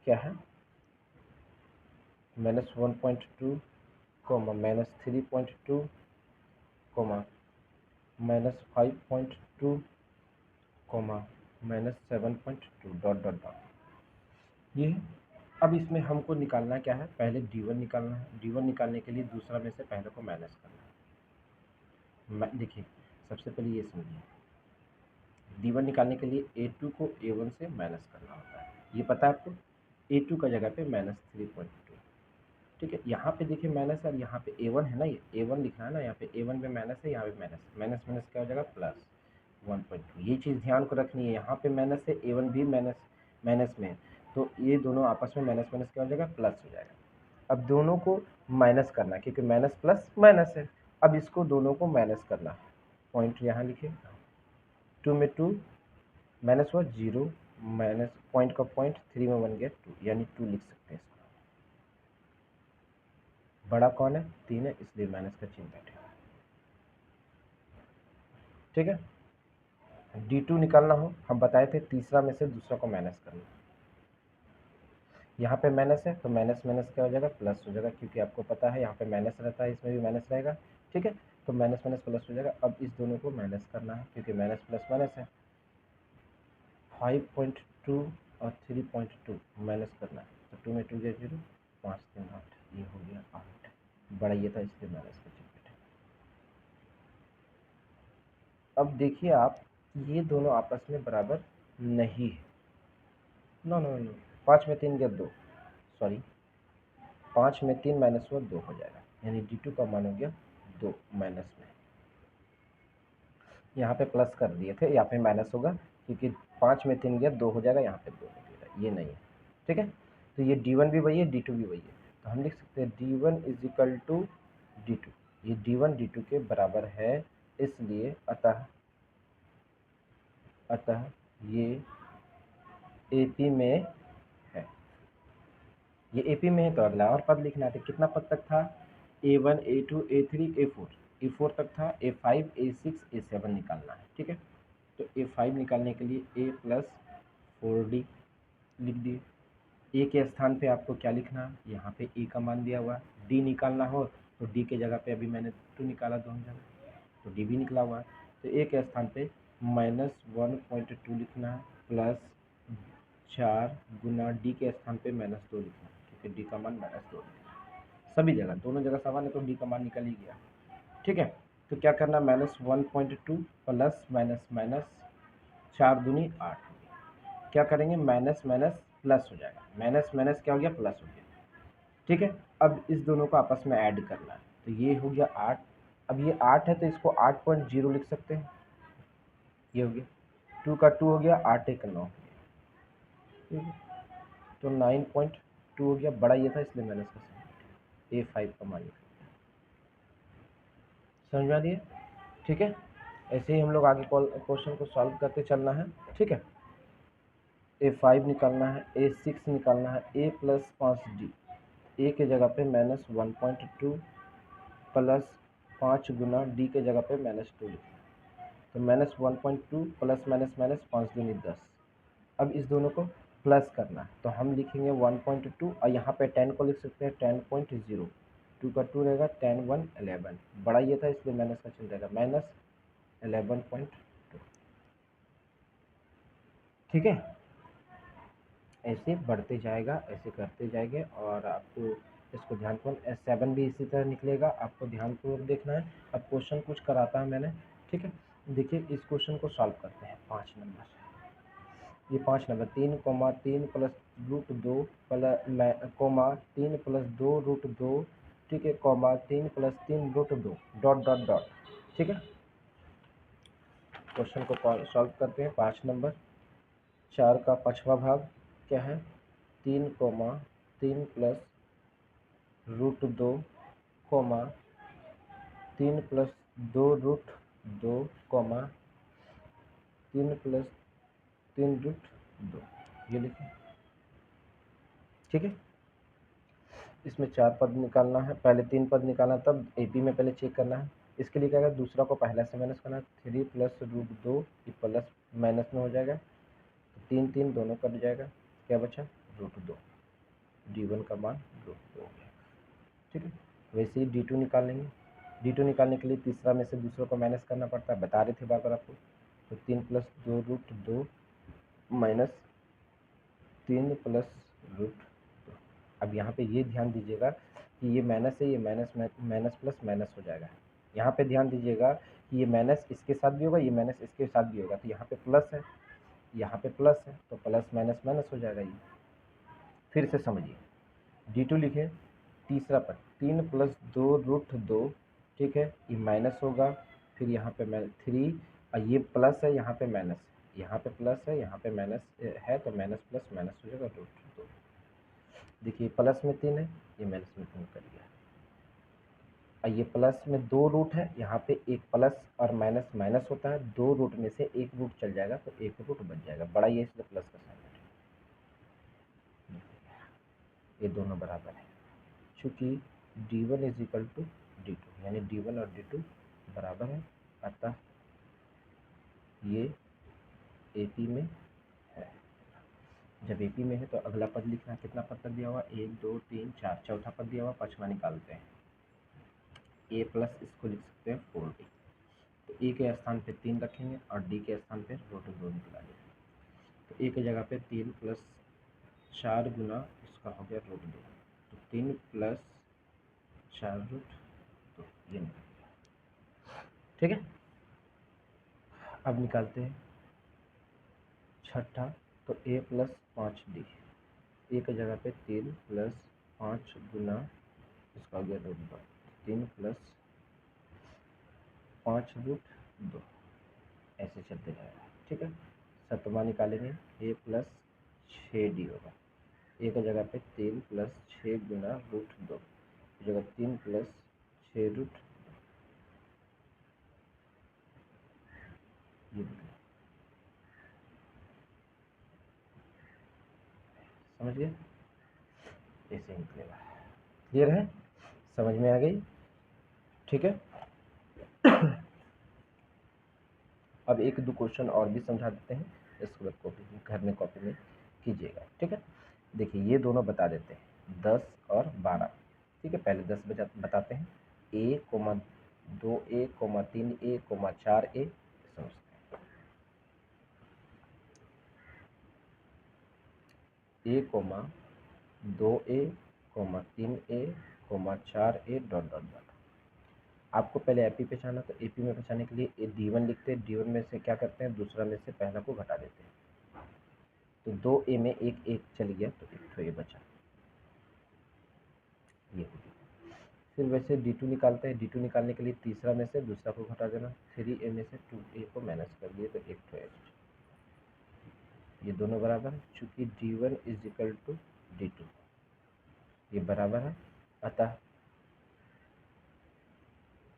क्या है, -1.2, -3.2, -5.2, -7.2 डॉट डॉट डॉट। ये अब इसमें हमको निकालना क्या है, पहले d1 निकालना है। d1 निकालने के लिए दूसरा में से पहले को माइनस करना है। देखिए सबसे पहले ये समझिए, d1 निकालने के लिए a2 को a1 से माइनस करना होता है, ये पता है आपको। a2 का जगह पे -3.2। ठीक है, यहाँ पे देखिए माइनस है और यहाँ पे a1 है ना, ये a1 लिखना है ना, यहाँ पे a1 पे माइनस है, यहाँ पे माइनस माइनस क्या हो जाएगा प्लस 1.2। ये चीज़ ध्यान को रखनी है, यहाँ पे माइनस है, a1 भी माइनस में है, तो ये दोनों आपस में माइनस माइनस क्या हो जाएगा प्लस हो जाएगा। अब दोनों को माइनस करना है क्योंकि माइनस प्लस माइनस है। अब इसको दोनों को माइनस करना है, पॉइंट यहाँ लिखे, 2 में 2 माइनस हुआ 0, माइनस पॉइंट का पॉइंट, 3 में 1 गया 2, यानी 2 लिख सकते हैं इसको। बड़ा कौन है 3 है, इसलिए माइनस का चिन्ह बैठेगा। ठीक है, d2 निकालना हो, हम बताए थे तीसरा में से दूसरा को माइनस करना। यहाँ पे माइनस है तो माइनस माइनस क्या हो जाएगा प्लस हो जाएगा, क्योंकि आपको पता है यहाँ पे माइनस रहता है, इसमें भी माइनस रहेगा। ठीक है, तो माइनस माइनस प्लस हो जाएगा। अब इस दोनों को माइनस करना है क्योंकि माइनस प्लस माइनस है। 5.2 और 3.2 माइनस करना है, तो 2 में 2 गया 0, 5 3 8, ये हो गया 8। बड़ा ये था इसलिए माइनस का चिन्ह बैठा। अब देखिए आप, ये दोनों आपस में बराबर नहीं है। नो नो नो, 5 में 3 गया 2, सॉरी 5 में 3 माइनस हुआ 2 हो जाएगा, यानी d2 का मान हो गया 2 माइनस में। यहाँ पे प्लस कर दिए थे, यहाँ पे माइनस होगा क्योंकि 5 में 3 गया 2 हो जाएगा, यहाँ पे 2 निकलेगा, ये नहीं है। ठीक है, तो ये d1 भी वही है, d2 भी वही है, तो हम लिख सकते हैं d1 is equal to d2। ये d1 d2 के बराबर है, इसलिए अतः ये AP में है। ये AP में है तो अगला और पद लिखना है। कितना पद तक था, A1 A2 A3 A4, A4 तक था। A5 A6 A7 निकालना है। ठीक है, तो A5 निकालने के लिए A प्लस 4D लिख दिए। A के स्थान पे आपको क्या लिखना है, यहाँ पे A का मान दिया हुआ है। D निकालना हो तो D के जगह पे अभी मैंने 2 निकाला दोनों जगह, तो D भी निकला हुआ है। तो A के स्थान पे -1.2 लिखना है प्लस 4 गुना D के स्थान पे -2 लिखना है क्योंकि D का मान -2 सभी जगह, दोनों जगह समान है तो D का मान निकल ही गया। ठीक है, तो क्या करना, -1.2 प्लस माइनस माइनस 4 दूनी 8, क्या करेंगे माइनस माइनस प्लस हो जाएगा, माइनस माइनस क्या हो गया प्लस हो गया। ठीक है, अब इस दोनों को आपस में ऐड करना है, तो ये हो गया 8। अब ये 8 है तो इसको 8.0 लिख सकते हैं, ये हो गया 2 का 2 हो गया, 8 1 9 हो गया। ठीक है, तो 9.2 हो गया, बड़ा ये था इसलिए मैंने इसका A5 का मान लिखा। समझ में आ रही है? ठीक है, ऐसे ही हम लोग आगे क्वेश्चन को सॉल्व करते चलना है। ठीक है, A5 निकालना है, A6 निकालना है, A प्लस 5D, ए के जगह पे -1.2 प्लस 5 गुना डी के जगह पे -2 लिखें, तो -1.2 प्लस माइनस माइनस 5 दूनी 10। अब इस दोनों को प्लस करना है तो हम लिखेंगे 1.2 और यहाँ पे 10 को लिख सकते हैं 10.0, 2 का 2 रहेगा 10 1 11, बड़ा ये था इसलिए माइनस का चिन्ह रहेगा -11.2। ठीक है, ऐसे बढ़ते जाएगा, ऐसे करते जाएंगे और आपको इसको ध्यानपूर्वक 7 भी इसी तरह निकलेगा, आपको ध्यानपूर्वक देखना है। अब क्वेश्चन कुछ कराता है मैंने। ठीक है, देखिए इस क्वेश्चन को सॉल्व करते हैं 5 नंबर। ये 5 number 3,3 plus root 2 comma 3 plus 2 root 2, ठीक है, comma 3 plus 3 root 2 dot dot dot. ठीक है, क्वेश्चन को सॉल्व करते हैं 5 नंबर। 4 का 5वां भाग क्या है, 3 plus root 2 comma 3 plus 2 root 2 comma 3 plus 3 root 2, ये लिखें। ठीक है, इसमें 4 पद निकालना है, पहले 3 पद निकालना, तब एपी में पहले चेक करना है। इसके लिए क्या है, दूसरा को पहला से माइनस करना है, 3 प्लस रूट 2 ये प्लस माइनस में हो जाएगा, तो 3 3 दोनों कट जाएगा, क्या बचा रूट 2, D1 का मान रूट 2 हो गया। ठीक है, वैसे ही D2 निकाल लेंगे। D2 निकालने के लिए तीसरा में से दूसरों को माइनस करना पड़ता है, बता रहे थे बार बार आपको। तो 3 plus 2 root 2 minus 3 plus root 2। अब यहाँ पे ये ध्यान दीजिएगा कि ये माइनस है, ये माइनस माइनस प्लस माइनस हो जाएगा। यहाँ पे ध्यान दीजिएगा कि ये माइनस इसके साथ भी होगा, ये माइनस इसके साथ भी होगा, तो यहाँ पे प्लस है, यहाँ पे प्लस है, तो प्लस माइनस माइनस हो जाएगा। ये फिर से समझिए, D2 लिखे, तीसरा पद 3 प्लस 2 रूट 2, ठीक है, ये माइनस होगा, फिर यहाँ पे 3 और ये प्लस है, यहाँ पे माइनस है, यहाँ पे प्लस है, यहाँ पे माइनस है, तो माइनस प्लस माइनस हो जाएगा रूट 2। देखिए प्लस में 3 है, ये माइनस में 3 कर दिया, और ये प्लस में 2 रूट है, यहाँ पे एक प्लस और माइनस माइनस होता है, 2 रूट में से एक रूट चल जाएगा, तो एक रूट बच जाएगा, बड़ा ये इसलिए प्लस का साइन है। ये दोनों बराबर है, चूँकि D1 is equal to D2, यानी D1 और D2 बराबर है, अतः ये AP में है। जब AP में है तो अगला पद लिखना, कितना पद तक दिया हुआ, 1 2 3 4, चौथा पद दिया हुआ, पाँचवा निकालते हैं। A प्लस इसको लिख सकते हैं 4D, तो A के स्थान पे 3 रखेंगे और D के स्थान पे रूट 2 निकालेंगे, तो A की जगह पे 3 प्लस 4 गुना इसका हो गया रूट 2, तो 3 प्लस 4 रूट 2, ये निकल गया। ठीक है, अब निकालते हैं छठा, तो A प्लस 5D, ए की जगह पे 3 प्लस 5 गुना इसका हो गया रूट 2, 3 प्लस 5 रूट 2, ऐसे चलते जाएगा। ठीक है, सतवां निकालेंगे, A प्लस 6D होगा, ए की जगह पे 3 प्लस 6 गुना रूट 2 की जगह 3 प्लस 6 रूट 2, ये समझ गए, ऐसे निकलेगा। क्लियर है, समझ में आ गई? ठीक है, अब एक दो क्वेश्चन और भी समझा देते हैं, इसके बाद कॉपी घर में कॉपी में कीजिएगा। ठीक है, देखिए ये दोनों बता देते हैं 10 और 12। ठीक है, पहले 10 बताते हैं, A, 2A, 3A, 4A समझते हैं। A, 2A, 3A, 4A dot dot dot. आपको पहले एपी पहचाना, तो एपी में पहचाने के लिए D1 लिखते हैं, D1 में से क्या करते हैं, दूसरा में से पहला को घटा देते हैं, तो 2A में एक एक चल गया, तो एक तो ये बचा, ये हो गया। फिर वैसे D2 निकालते हैं, D2 निकालने के लिए तीसरा में से दूसरा को घटा देना, 3A में से 2A को माइनस कर दिए, तो एक तो बचा। ये दोनों बराबर है, चूँकि d1 is equal to d2, ये बराबर है, अतः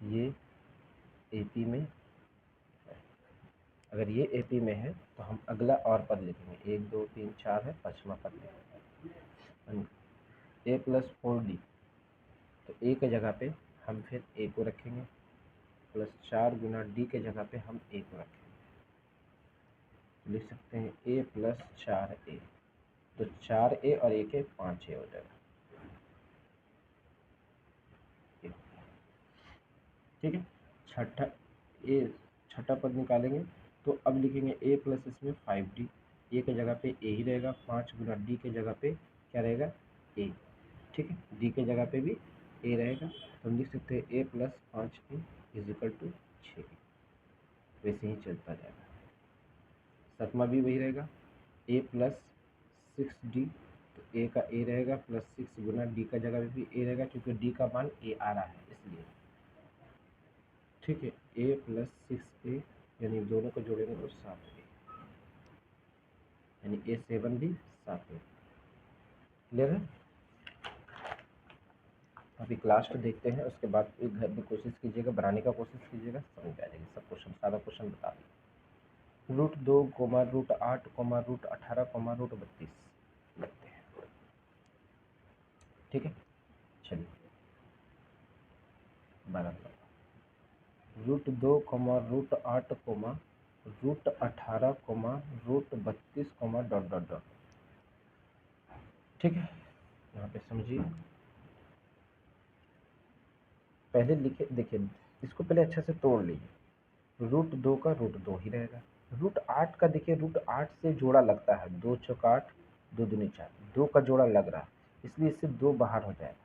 ये AP में है। अगर ये AP में है तो हम अगला और पद लिखेंगे, 1 2 3 4 है, 5वां पद लिखेंगे a प्लस 4d, तो a के जगह पे हम फिर a को रखेंगे, प्लस 4 गुना d के जगह पे हम a को रखेंगे, लिख सकते हैं a प्लस 4a, तो 4a और 1 5a हो जाएगा। ठीक है, छठा पद निकालेंगे, तो अब लिखेंगे a प्लस इसमें 5d, a के जगह पे a ही रहेगा, 5 गुना d के जगह पे क्या रहेगा a। ठीक है, d के जगह पे भी a रहेगा, तो हम लिख सकते हैं a plus 5a is equal to 6, वैसे ही चलता जाएगा। सातवां भी वही रहेगा, a प्लस 6d, तो a का a रहेगा, प्लस 6 गुना d का जगह पे भी a रहेगा, क्योंकि d का मान a आ रहा है इसलिए। ठीक है, a प्लस 6a, यानी दोनों को जोड़ेंगे तो 7a, यानी a7 भी 7a। क्लियर है? अभी क्लास को देखते हैं, उसके बाद एक घर में कोशिश कीजिएगा, बनाने का कोशिश कीजिएगा, समझ आ जाएगी सब क्वेश्चन, सारा क्वेश्चन बता दें। √2, √8, √18, √32 लगते हैं। ठीक है, चलिए 12 √2, √8, √18, √32, डॉट डॉट डॉट। ठीक है, यहाँ पे समझिए, पहले लिखे, देखिए इसको पहले अच्छा से तोड़ लीजिए। √2 का √2 ही रहेगा, √8 का देखिए √8 से जोड़ा लगता है, 2 चौक 8, 2 दूनी 4, 2 का जोड़ा लग रहा है, इसलिए इससे 2 बाहर हो जाएगा,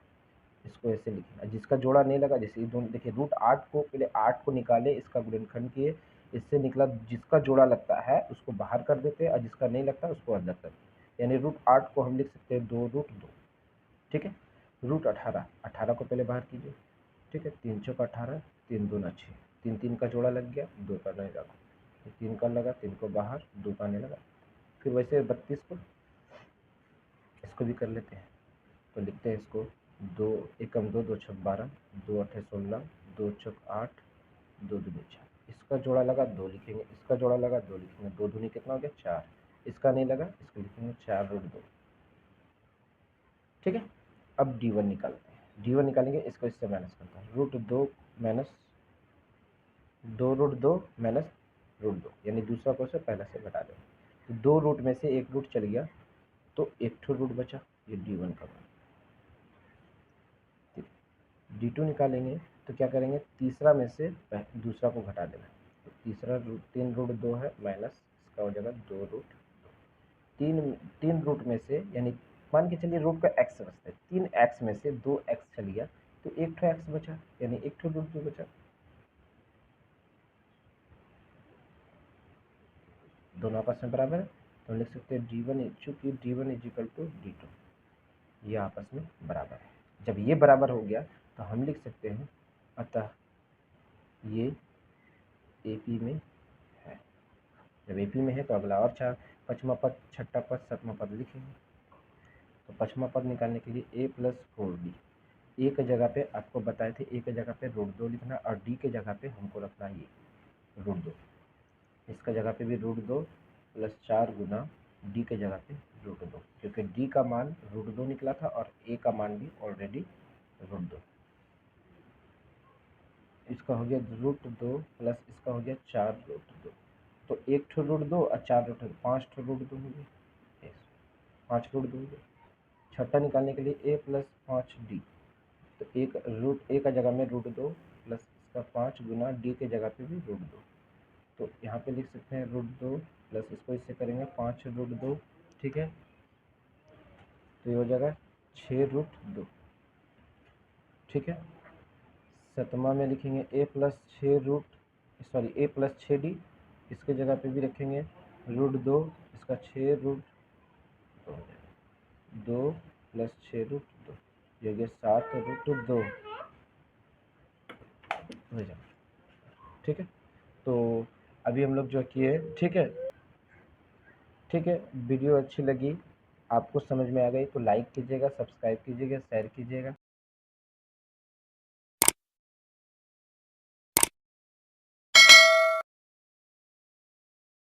इसको ऐसे लिखिए। जिसका जोड़ा नहीं लगा, जैसे ये दोनों देखिए, √8 को पहले 8 को निकाले, इसका गुणनखंड किए, इससे निकला, जिसका जोड़ा लगता है उसको बाहर कर देते हैं और जिसका नहीं लगता उसको अंदर कर देते, यानी √8 को हम लिख सकते हैं 2√2। ठीक है, √18, 18 को पहले बाहर कीजिए। ठीक है, 3 चौक 18, 3 दूना 6, 3 3 का जोड़ा लग गया, 2 का नहीं लगा, 3 का लगा, 3 को बाहर, 2 का नहीं लगा। फिर वैसे 32 को, इसको भी कर लेते हैं, तो लिखते हैं इसको, 2 एकम 2, 2 छक 12, 2 अठे 16, 2 चौक 8, 2 दूनी 4, इसका जोड़ा लगा 2 लिखेंगे, इसका जोड़ा लगा 2 लिखेंगे, 2 दूनी कितना हो गया 4, इसका नहीं लगा, इसको लिखेंगे 4√2। ठीक है, अब d1 निकालते हैं, d1 निकालेंगे, इसको इससे माइनस करते हैं, √2 माइनस 2√2 माइनस √2, यानी दूसरा क्वेश्चन पहला से घटा दें, तो 2 रूट में से 1 रूट चल गया, तो एक ठो रूट बचा, ये d1 का मान। d2 निकालेंगे, तो क्या करेंगे, तीसरा में से दूसरा को घटा देना, तो तीसरा रूट 3√2 है, माइनस इसका हो जाएगा 2√2, तीन रूट में से, यानी मान के चलिए रूट का x बचता है, 3x में से 2x चल गया, तो एक ठो x बचा, यानी एक ठो √2 बचा, दोनों आपस में बराबर है, तो हम लिख सकते हैं d1, चूँकि d1 is equal to d2, ये आपस में बराबर है। जब ये बराबर हो गया तो हम लिख सकते हैं, अतः ये AP में है। जब AP में है तो अगला और 5वां पद, 6ठा पद, 7वां पद लिखेंगे। तो 5वां पद निकालने के लिए a प्लस 4d, a के जगह पे आपको बताए थे, a के जगह पे √2 लिखना, और d के जगह पे हमको रखना ये √2, इसका जगह पे भी √2 प्लस 4 गुना d के जगह पे √2, क्योंकि d का मान √2 निकला था और a का मान भी ऑलरेडी √2। इसका हो गया √2 प्लस इसका हो गया 4√2, तो एक ठो √2 और 4√2, 5 ठो √2 हो गया, 5 √2 हो गया। छठा निकालने के लिए a प्लस 5d, तो एक रूट a का जगह में √2 प्लस इसका 5 गुना d के जगह पे भी √2, तो यहाँ पे लिख सकते हैं √2 प्लस इसको इससे करेंगे 5√2। ठीक है, तो ये हो जाएगा 6√2। ठीक है, 7वां में लिखेंगे a प्लस 6d, इसके जगह पे भी रखेंगे √2, इसका 6√2 हो जाएगा, 2 प्लस 6√2, ये हो गया 7√2 हो जाएगा। ठीक है, तो अभी हम लोग जो किए, ठीक है, ठीक है, वीडियो अच्छी लगी, आपको समझ में आ गई तो लाइक कीजिएगा, सब्सक्राइब कीजिएगा, शेयर कीजिएगा।